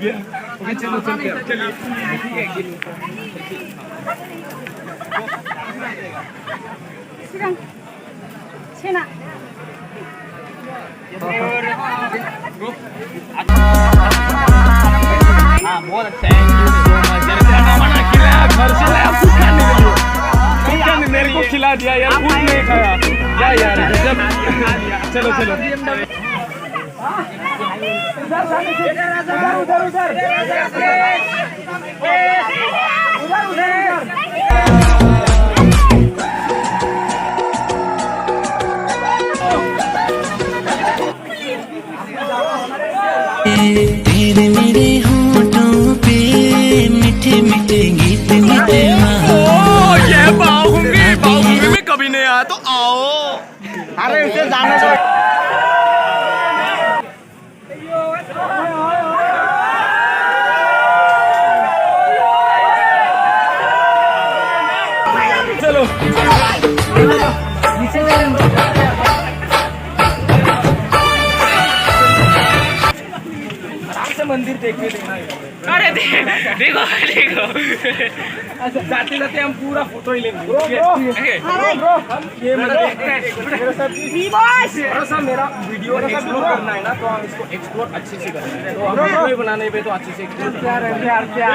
गया। ओके चलो चलते हैं, चलिए ठीक है गिनो। Silang. Sena. हाँ बहुत अच्छा, थैंक यू सो मच यार, खाना वाना खिलाया, घर से लाया, कुछ खाने के लिए, क्या मेरे को खिला दिया यार, कुछ नहीं खाया क्या यार, जब चलो चलो तेरे मेरे होठों पे मीठे मीठे गीत मीठे ये बाहुंगी में कभी नहीं आया तो आओ। अरे उसे जाने दो। चलो मंदिर देखने देना। अरे देखो देखो जाते जाते हम पूरा फोटो ही लेंगे। ये थोड़ा मेरा वीडियो एक्सप्लोर करना है ना, तो हम इसको एक्सप्लोर अच्छे से करेंगे, तो हम वीडियो बनाने पे तो अच्छे से प्यार है भाई, प्यार क्या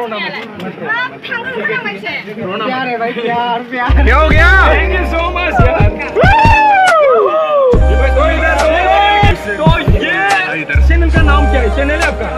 हो गया। थैंक यू सो मच यार। तो ये चैनल का नाम क्या है, चैनल है आपका?